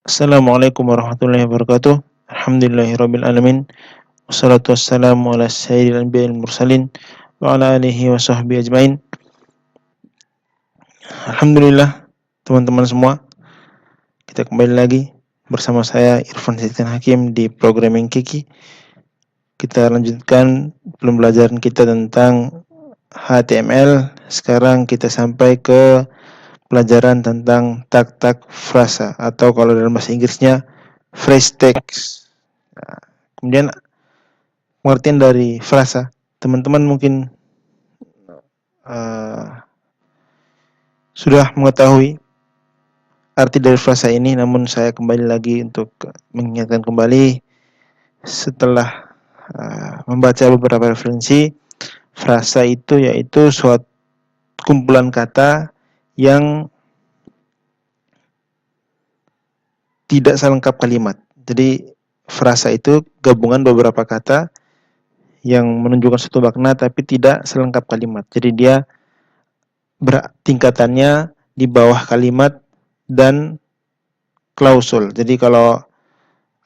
Assalamualaikum warahmatullahi wabarakatuh. Alhamdulillahirabbil alamin. Wassalatu wassalamu ala sayyidil anbiya'il mursalin wa ala alihi wa sahbihi ajmain. Alhamdulillah, teman-teman semua, kita kembali lagi bersama saya Irfan Setian Hakim di Programming Kiki. Kita lanjutkan pembelajaran kita tentang HTML. Sekarang kita sampai ke pelajaran tentang tag-tag frasa atau kalau dalam bahasa Inggrisnya phrase text. Nah, kemudian pengertian dari frasa, teman-teman mungkin sudah mengetahui arti dari frasa ini, namun saya kembali lagi untuk mengingatkan kembali setelah membaca beberapa referensi. Frasa itu yaitu suatu kumpulan kata yang tidak selengkap kalimat. Jadi frasa itu gabungan beberapa kata yang menunjukkan suatu makna tapi tidak selengkap kalimat. Jadi dia tingkatannya di bawah kalimat dan klausul. Jadi kalau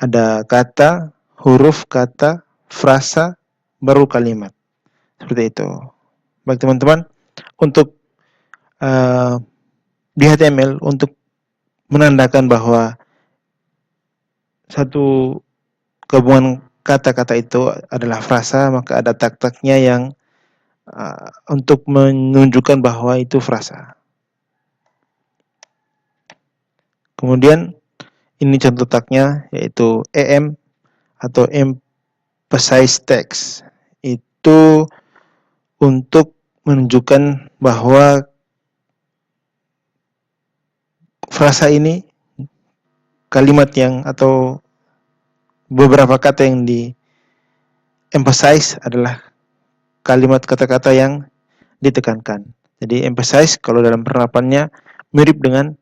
ada kata, huruf kata, frasa, baru kalimat. Seperti itu. Baik teman-teman, untuk di HTML untuk menandakan bahwa satu gabungan kata-kata itu adalah frasa, maka ada tag-tagnya yang untuk menunjukkan bahwa itu frasa. Kemudian ini contoh tagnya yaitu EM atau emphasize text. Itu untuk menunjukkan bahwa frasa ini kalimat yang atau beberapa kata yang di emphasize adalah kalimat kata-kata yang ditekankan. Jadi emphasize kalau dalam penerapannya mirip dengan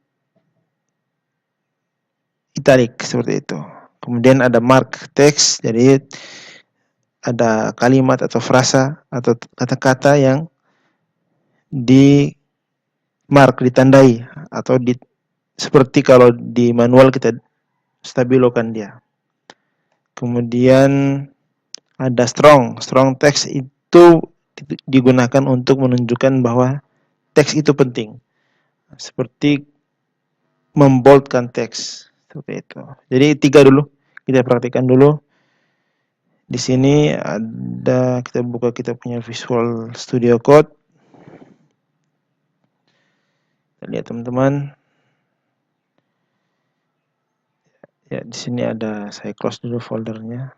italic seperti itu. Kemudian ada mark text, jadi ada kalimat atau frasa atau kata-kata yang di mark, ditandai atau seperti kalau di manual kita stabilokan dia. Kemudian ada strong text itu digunakan untuk menunjukkan bahwa teks itu penting. Seperti memboldkan teks seperti itu. Jadi 3 dulu kita perhatikan dulu. Di sini ada, kita buka kita punya Visual Studio Code. Kita lihat teman-teman. Ya, di sini ada, saya close dulu foldernya.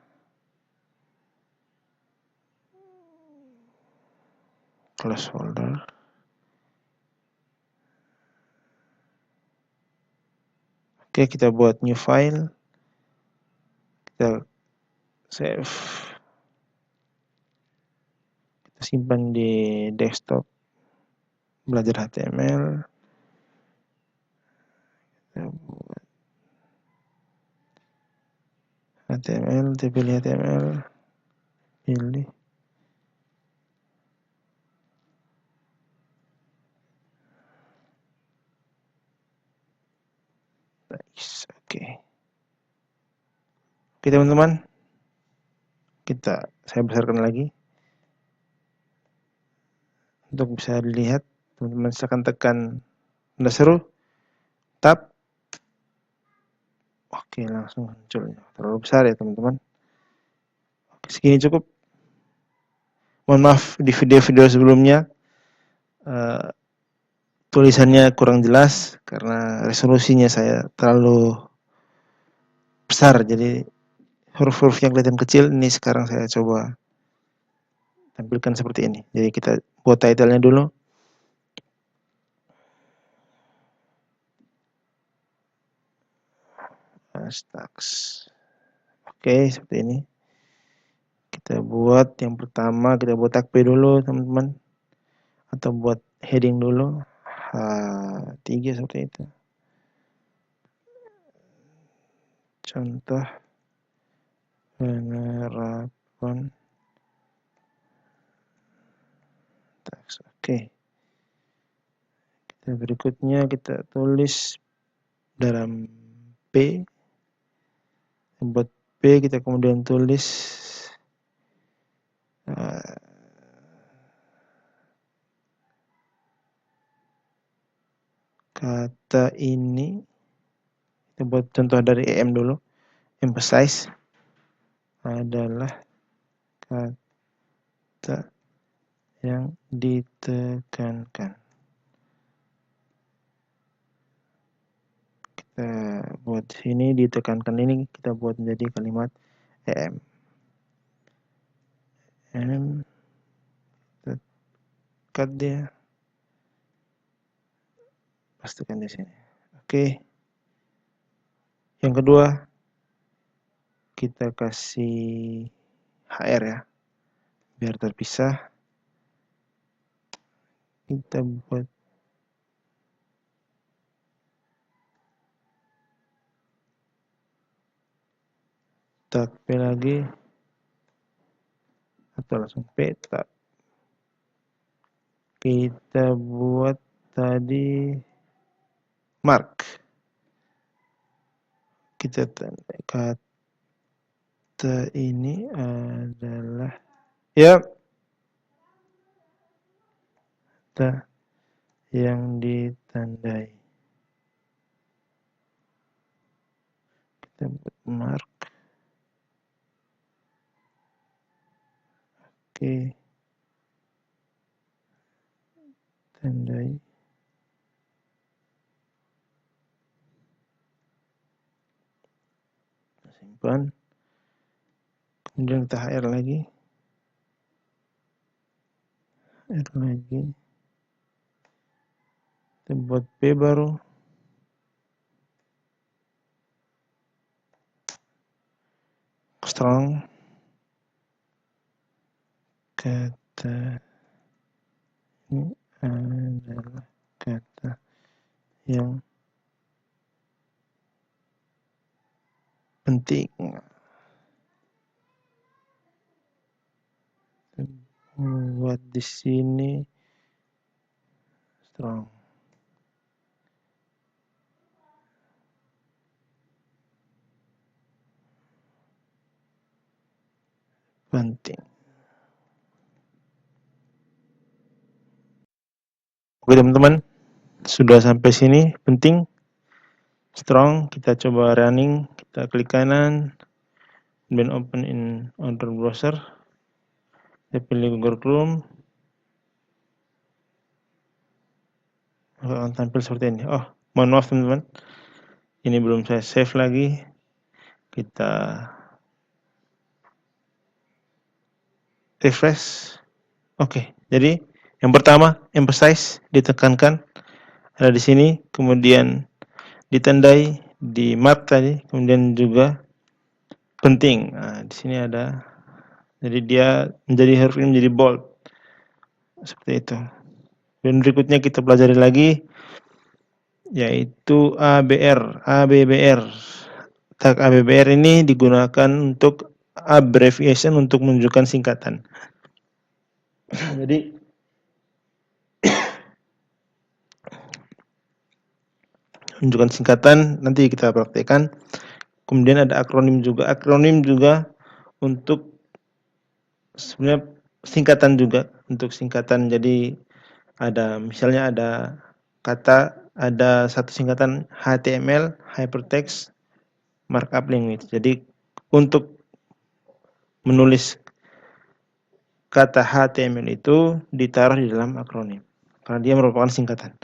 Close folder. Oke, kita buat new file. Kita save. Kita simpan di desktop. Belajar HTML. Kita buat HTML, kita pilih HTML. Pilih. Nice, oke. Oke teman-teman, saya besarkan lagi untuk bisa dilihat. Teman-teman silakan tekan tanda seru, tab. Oke, langsung muncul. Terlalu besar ya teman-teman. Oke, segini cukup. Mohon maaf di video-video sebelumnya tulisannya kurang jelas karena resolusinya saya terlalu besar, jadi huruf-huruf yang kelihatan kecil ini sekarang saya coba tampilkan seperti ini. Jadi kita buat title-nya dulu. Hashtags. Oke, seperti ini. Kita buat yang pertama, kita buat tag P dulu teman-teman. Atau buat heading dulu. H3 seperti itu. Contoh penerapan teks. Oke. Kita berikutnya kita tulis dalam P buat P, kita kemudian tulis kata ini, kita buat contoh dari EM dulu. Emphasize adalah kata yang ditekankan. Kita buat sini, ditekankan ini kita buat menjadi kalimat EM. EM, cut dia, pastikan di sini. Oke. Yang kedua, kita kasih HR ya, biar terpisah. Kita buat tag P lagi, atau langsung P tag. Kita buat tadi mark. Kita tanda kata ini adalah ya kata yang ditandai. Kita buat mark. Oke. Tandai. Simpan. Kemudian kita HR lagi. HR lagi. Kita buat P baru. Strong. Kata ini adalah kata yang penting. Buat di sini strong. Penting. Oke teman-teman, sudah sampai sini. Penting, strong. Kita coba running. Kita klik kanan, dan open in other browser. Kita pilih Google Chrome. Akan tampil seperti ini. Oh, mohon maaf teman-teman. Ini belum saya save lagi. Kita refresh. Oke, jadi yang pertama emphasize, ditekankan, ada di sini, kemudian ditandai di mark tadi, kemudian juga penting. Nah, di sini ada, jadi dia menjadi huruf ini menjadi bold seperti itu. Dan berikutnya kita pelajari lagi, yaitu ABR. Tag ABBR ini digunakan untuk abbreviation, untuk menunjukkan singkatan. Jadi menunjukkan singkatan nanti kita praktekkan. Kemudian ada akronim juga untuk sebenarnya singkatan juga, untuk singkatan. Jadi ada misalnya ada kata, ada satu singkatan HTML, hypertext markup language. Jadi untuk menulis kata HTML itu ditaruh di dalam akronim karena dia merupakan singkatan.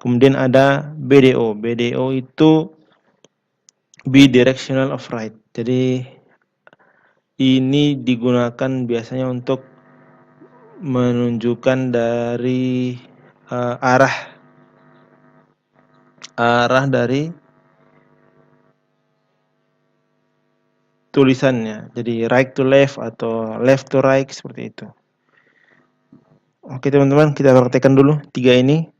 Kemudian ada BDO. BDO itu bidirectional of right. Jadi ini digunakan biasanya untuk menunjukkan dari arah dari tulisannya. Jadi right to left atau left to right seperti itu. Oke teman-teman, kita praktekkan dulu 3 ini.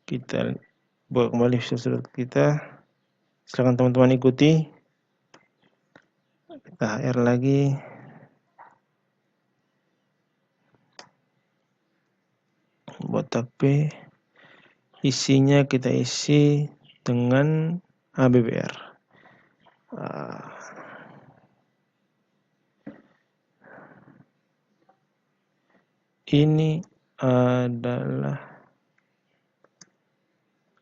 Kita buat kembali visual kita. Silakan teman-teman ikuti. Kita HR lagi. Buat TP. Isinya kita isi dengan ABBR. Ini adalah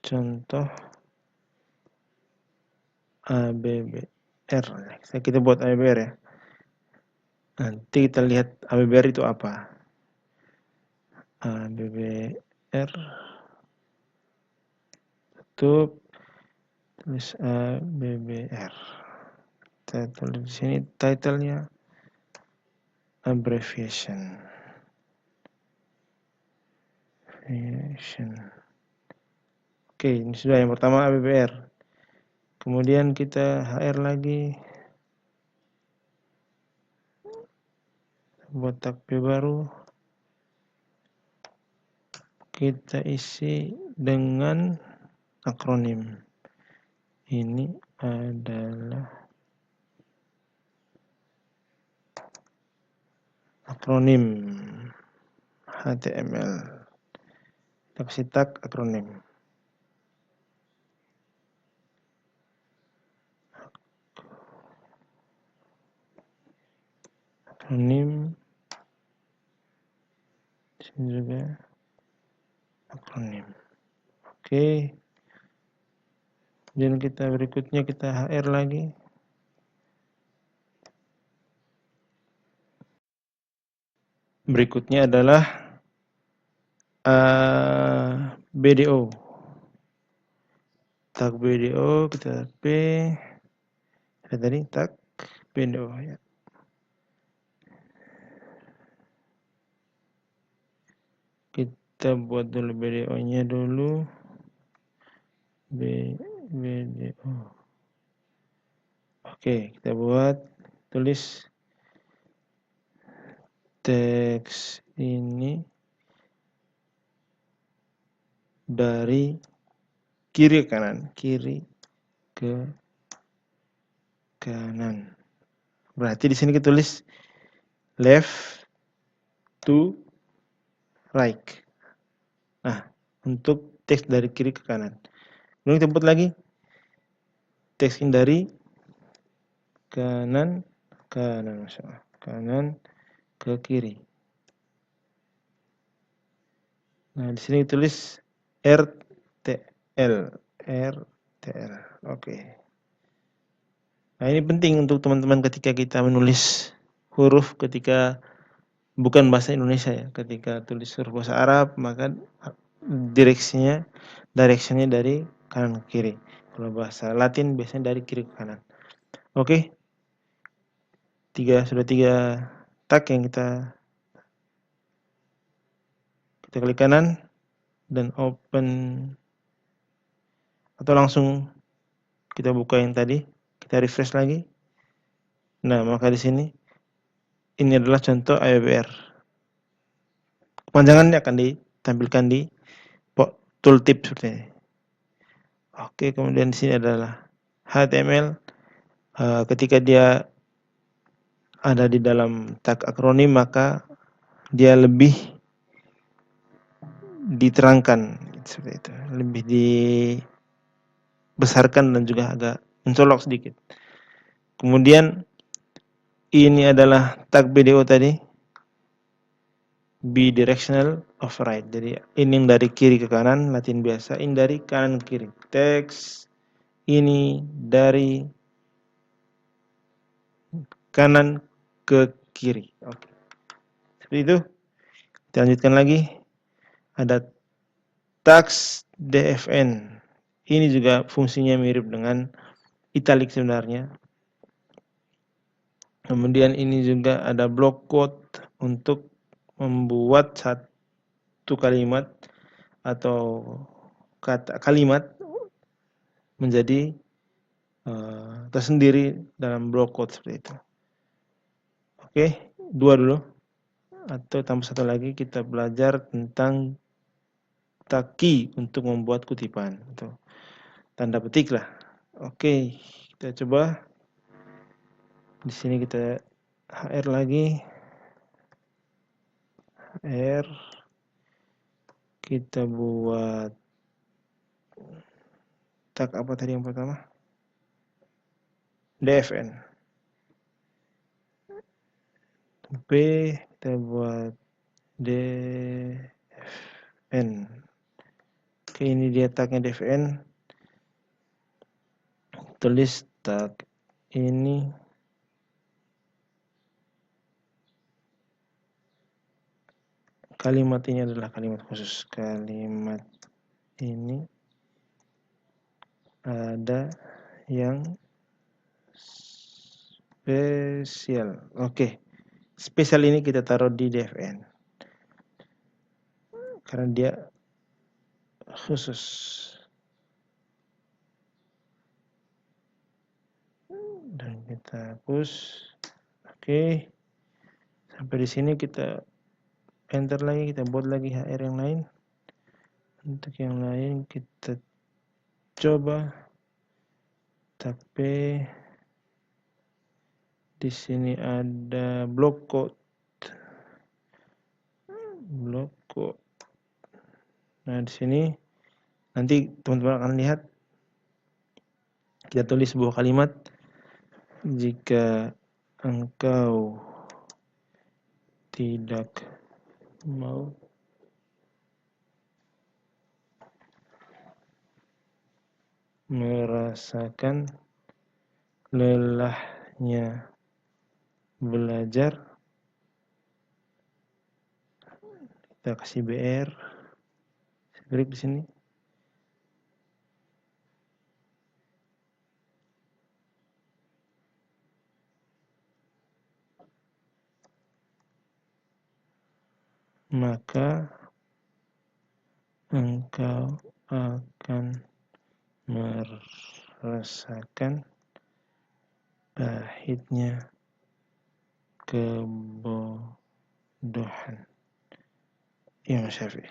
contoh ABBR. Kita buat ABBR ya. Nanti kita lihat ABBR itu apa. ABBR tutup, tulis ABBR. Kita tulis di sini title-nya abbreviation. Oke, ini sudah yang pertama ABBR. Kemudian kita HR lagi. Buat tag P baru. Kita isi dengan akronim. Ini adalah akronim HTML. Kita kasih tag akronim. Akronim. Sini juga akronim. Oke. Dan kita berikutnya kita HR lagi. Berikutnya adalah BDO. Tag BDO kita P. Ada tadi tag BDO ya. Kita buat dulu BDO-nya dulu. BDO. Oke, kita buat, tulis teks ini dari kiri ke kanan, kiri ke kanan. Berarti di sini kita tulis left to right. Nah, untuk teks dari kiri ke kanan. Kemudian kita buat lagi teks ini dari kanan ke kiri. Nah, di sini tulis RTL. Oke. Nah, ini penting untuk teman-teman ketika kita menulis huruf ketika bukan bahasa Indonesia ya. Ketika tulis huruf bahasa Arab, maka directionnya dari kanan ke kiri. Kalau bahasa Latin biasanya dari kiri ke kanan. Oke. Sudah tiga tag yang kita klik kanan dan open, atau langsung kita buka yang tadi, kita refresh lagi. Nah, maka di sini ini adalah contoh ABBR. Kepanjangannya akan ditampilkan di tooltip seperti ini. Oke, kemudian di sini adalah HTML. Ketika dia ada di dalam tag akronim, maka dia lebih diterangkan seperti itu, lebih dibesarkan dan juga agak mencolok sedikit. Kemudian ini adalah tag BDO tadi, bidirectional override. Jadi ini yang dari kiri ke kanan, Latin biasa. Ini dari kanan ke kiri. Teks ini dari kanan ke kiri. Oke. Seperti itu. Kita lanjutkan lagi. Ada tags DFN. Ini juga fungsinya mirip dengan italic sebenarnya. Kemudian ini juga ada block quote untuk membuat satu kalimat atau kalimat menjadi tersendiri dalam block quote seperti itu. Oke, 2 dulu. Atau tambah satu lagi, kita belajar tentang tag key untuk membuat kutipan. Itu tanda petik lah. Oke, kita coba. Di sini kita HR lagi. HR. Kita buat tag apa tadi yang pertama? DFN. P, kita buat dia tagnya dvn, tulis tag ini kalimat ini adalah kalimat khusus. Kalimat ini ada yang spesial. Oke. Spesial ini kita taruh di dvn karena dia khusus. Dan kita hapus. Oke. Sampai di sini kita enter lagi, kita buat lagi HR yang lain. Untuk yang lain kita coba tapi di sini ada block code. Nah, di sini nanti teman-teman akan lihat kita tulis sebuah kalimat, jika engkau tidak mau merasakan lelahnya belajar, kita kasih BR, klik di sini. Maka engkau akan merasakan pahitnya kebodohan. Imam Syafi'i.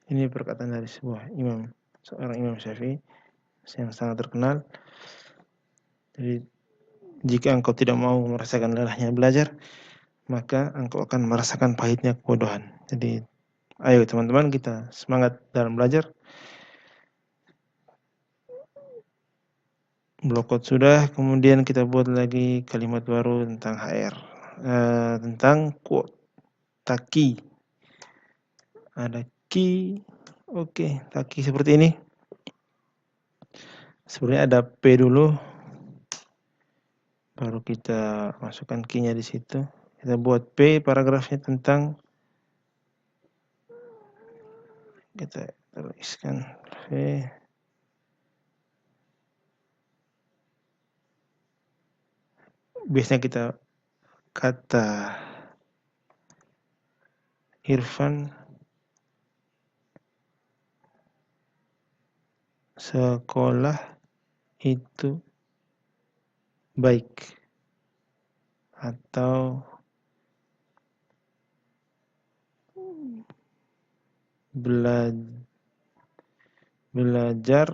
Ini perkataan dari seorang Imam Syafi'i yang sangat terkenal. Jadi, jika engkau tidak mau merasakan lelahnya belajar, maka engkau akan merasakan pahitnya kebodohan. Jadi, ayo teman-teman kita semangat dalam belajar. Block code sudah, kemudian kita buat lagi kalimat baru tentang HR, tentang quote, taki. Ada key, oke, taki seperti ini. Sebenarnya ada P dulu, baru kita masukkan key-nya di situ. Kita buat P paragrafnya tentang, kita tuliskan P. Biasanya kita kata Irfan sekolah itu baik, atau belajar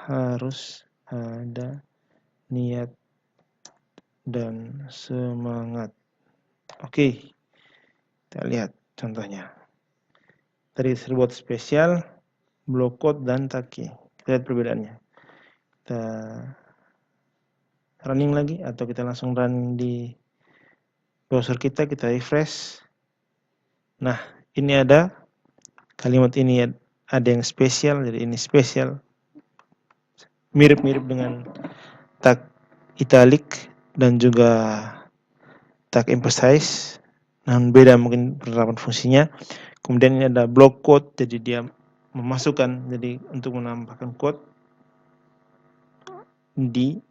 harus ada niat dan semangat. Oke, kita lihat contohnya. Tadi buat spesial, block code dan taki. Kita lihat perbedaannya. Kita running lagi atau kita langsung run di browser kita refresh. Nah, ini ada kalimat ini ada yang spesial, jadi ini spesial. Mirip-mirip dengan tag italic dan juga tag emphasize. Namun beda mungkin penerapan fungsinya. Kemudian ini ada block code, jadi dia memasukkan, jadi untuk menambahkan code di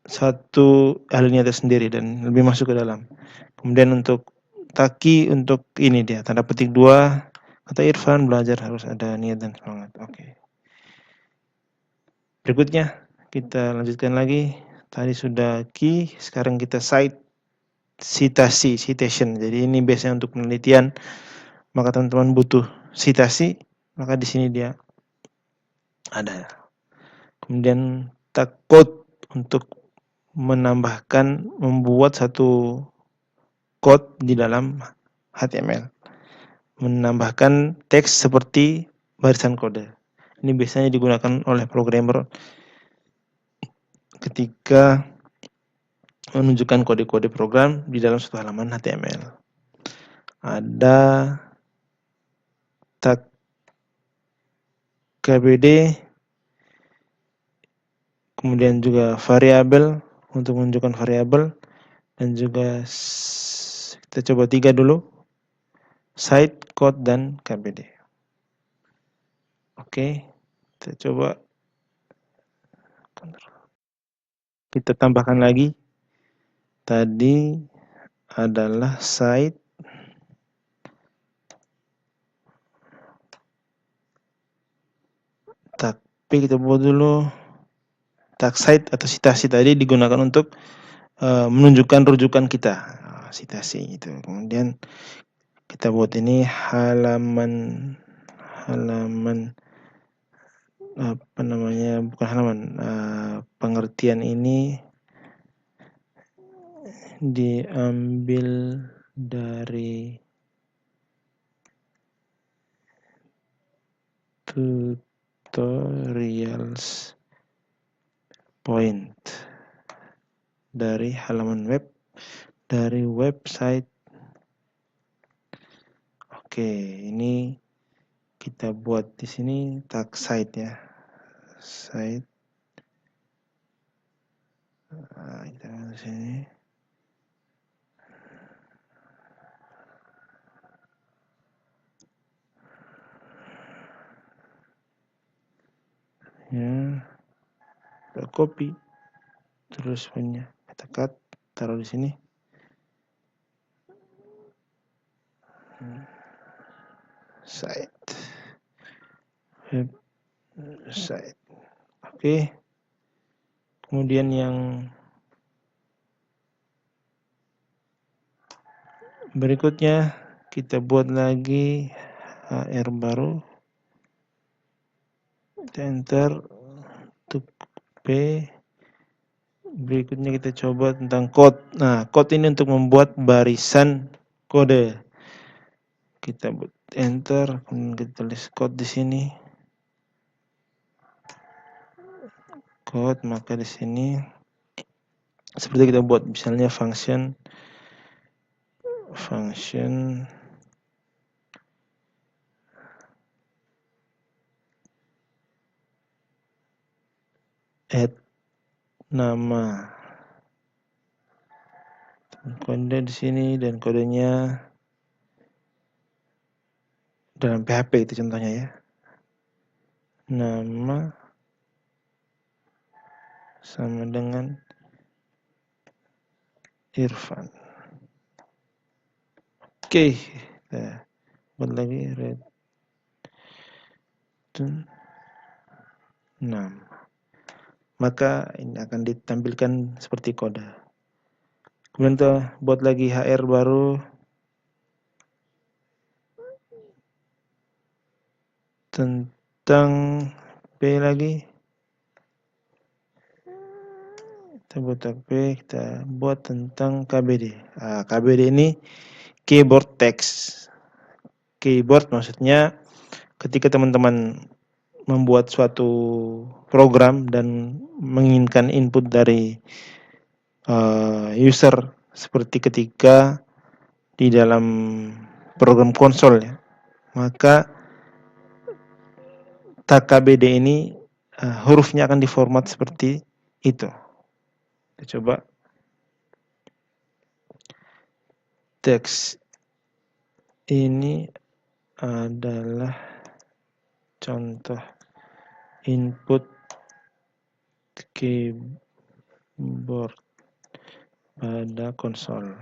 satu alinea tersendiri dan lebih masuk ke dalam. Kemudian untuk taki, untuk ini dia tanda petik 2, kata Irfan belajar harus ada niat dan semangat. Oke. Berikutnya kita lanjutkan lagi. Tadi sudah key, sekarang kita cite, citation. Jadi ini biasanya untuk penelitian, maka teman-teman butuh citasi, maka di sini dia ada. Kemudian tag code untuk menambahkan, membuat satu code di dalam HTML, menambahkan teks seperti barisan kode. Ini biasanya digunakan oleh programmer ketika menunjukkan kode-kode program di dalam suatu halaman HTML. Ada tag KBD, kemudian juga variabel untuk menunjukkan variabel, dan juga kita coba 3 dulu, site, code, dan KBD. Oke, kita coba kita tambahkan lagi. Tadi adalah site, tapi kita buat dulu tag site atau citasi tadi digunakan untuk menunjukkan rujukan kita, citasi itu. Kemudian kita buat ini halaman apa namanya, bukan halaman, pengertian ini diambil dari tutorials point dari halaman web, dari website. Oke, ini kita buat di sini tag site ya, site. Kita di sini. Ya, kita copy, terus punya kita cut, taruh di sini. Site, website. Oke. Kemudian yang berikutnya kita buat lagi HR baru. Kita enter untuk P. Berikutnya kita coba tentang code. Nah, code ini untuk membuat barisan kode. Kita buat enter, kemudian kita tulis code di sini. Code, maka di sini seperti kita buat misalnya function add nama kode di sini, dan kodenya dalam PHP itu contohnya ya, nama sama dengan Irfan. Oke, kita buat lagi return 6. Maka ini akan ditampilkan seperti kode. Kemudian kita buat lagi HR baru tentang P lagi. Kita buat P, kita buat tentang KBD. KBD ini keyboard text. Keyboard maksudnya ketika teman-teman membuat suatu program dan menginginkan input dari user, seperti ketika di dalam program konsol ya, maka tag KBD ini hurufnya akan diformat seperti itu. Kita coba teks ini adalah contoh input keyboard pada konsol.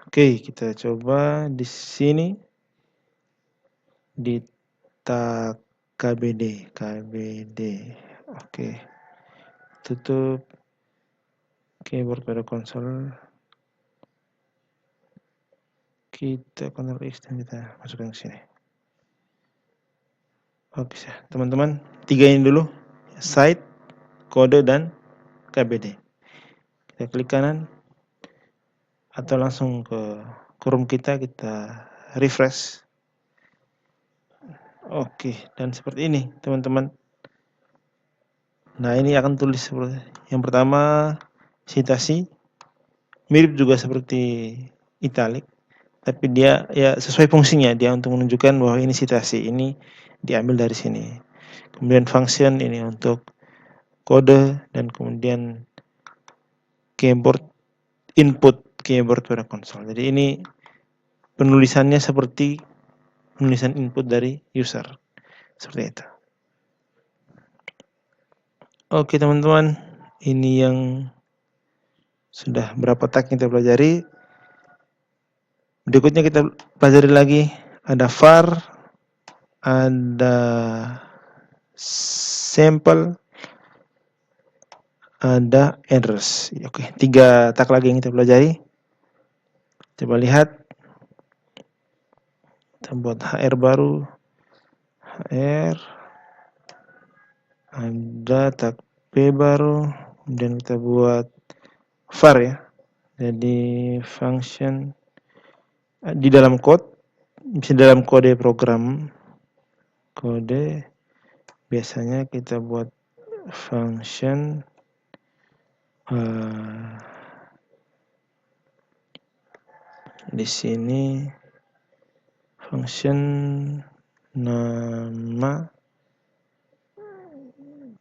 Oke, kita coba di sini di tag KBD. Oke, tutup keyboard pada konsol. Kita Ctrl X dan kita masukkan ke sini. Oke, teman-teman, 3 ini dulu, site, kode, dan KBD. Kita klik kanan atau langsung ke Chrome kita refresh. Oke, dan seperti ini teman-teman. Nah, ini akan tulis seperti yang pertama citasi, mirip juga seperti italic. tapi dia ya sesuai fungsinya, dia untuk menunjukkan bahwa ini citasi, ini diambil dari sini. Kemudian function ini untuk kode, dan kemudian keyboard input keyboard pada konsol. Jadi ini penulisannya seperti penulisan input dari user, seperti itu. Oke teman-teman, ini yang sudah berapa tag yang kita pelajari. Berikutnya kita pelajari lagi, ada var, ada sample, ada address. Oke, 3 tag lagi yang kita pelajari. Coba lihat, kita buat HR baru, HR, ada tag P baru, kemudian kita buat var ya. Jadi function di dalam code, bisa dalam kode program, kode biasanya kita buat function di sini function nama,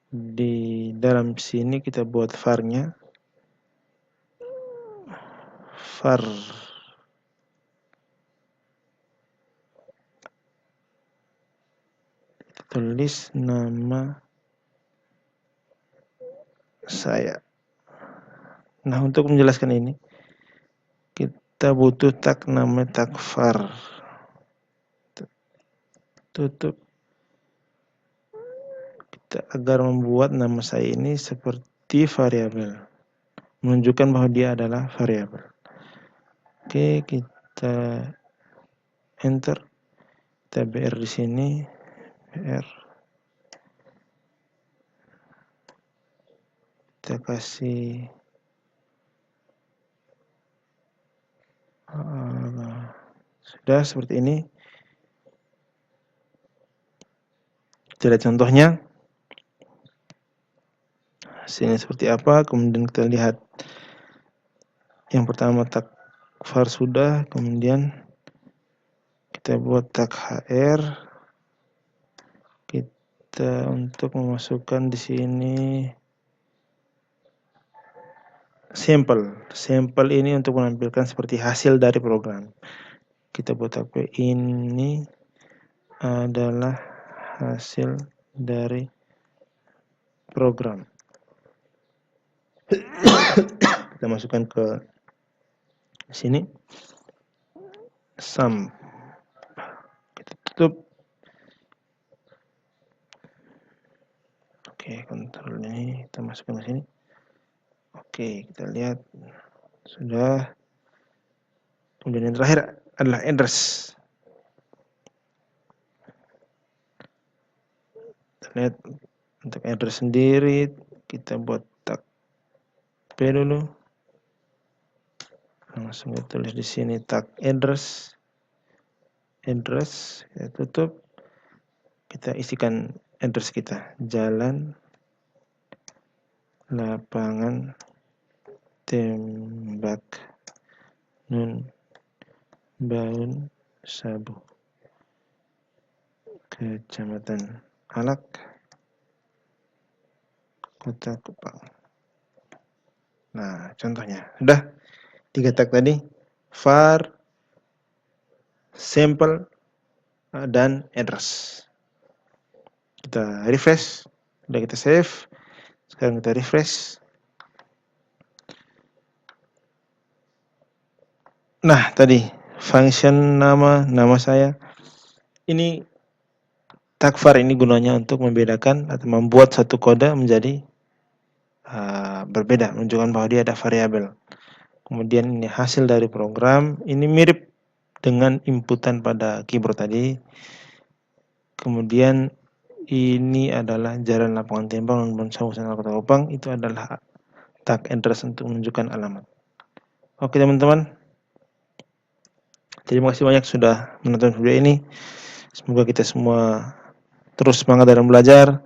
di dalam sini kita buat var-nya, var tulis nama saya. Nah, untuk menjelaskan ini kita butuh tag namanya tag var. Tutup. Kita agar membuat nama saya ini seperti variabel, menunjukkan bahwa dia adalah variabel. Oke, kita enter. Kita br di sini, br. Kita kasih sudah seperti ini. Kita lihat contohnya. Sini seperti apa, kemudian kita lihat yang pertama tag var sudah, kemudian kita buat tag hr, kita untuk memasukkan di sini sampel ini untuk menampilkan seperti hasil dari program. Kita buat tag p, ini adalah hasil dari program. Kita masukkan ke sini, sum, kita tutup. Oke, kontrol ini kita masukkan ke sini. Oke, kita lihat sudah. Kemudian yang terakhir adalah address. Kita lihat untuk address sendiri, kita buat tag P dulu. Langsung kita tulis di sini tag address. Address, kita tutup. Kita isikan address kita, jalan, lapangan, tembak, nun, baun, sabu, Kecamatan Alak, Kota Kupang. Nah, contohnya sudah 3 tag tadi, var, sample, dan address. Kita refresh, sudah kita save. Sekarang kita refresh. Nah, tadi function nama saya. Ini tag var ini gunanya untuk membedakan atau membuat satu kode menjadi berbeda, menunjukkan bahwa dia ada variabel. Kemudian ini hasil dari program, ini mirip dengan inputan pada keyboard tadi. Kemudian ini adalah jalan lapangan tembak dan Kota Kupang, itu adalah tag address untuk menunjukkan alamat. Oke teman-teman, terima kasih banyak sudah menonton video ini. Semoga kita semua terus semangat dalam belajar.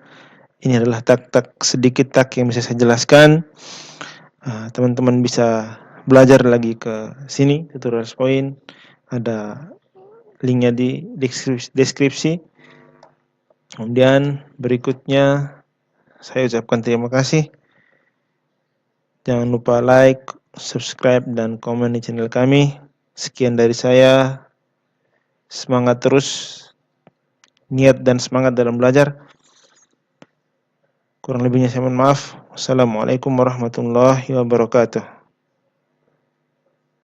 Ini adalah tag-tag sedikit tag yang bisa saya jelaskan. Teman-teman bisa belajar lagi ke sini, tutorial point, Ada linknya di deskripsi. Kemudian berikutnya saya ucapkan terima kasih. Jangan lupa like, subscribe, dan komen di channel kami. Sekian dari saya. Semangat terus, niat dan semangat dalam belajar. Kurang lebihnya saya mohon maaf. Wassalamualaikum warahmatullahi wabarakatuh.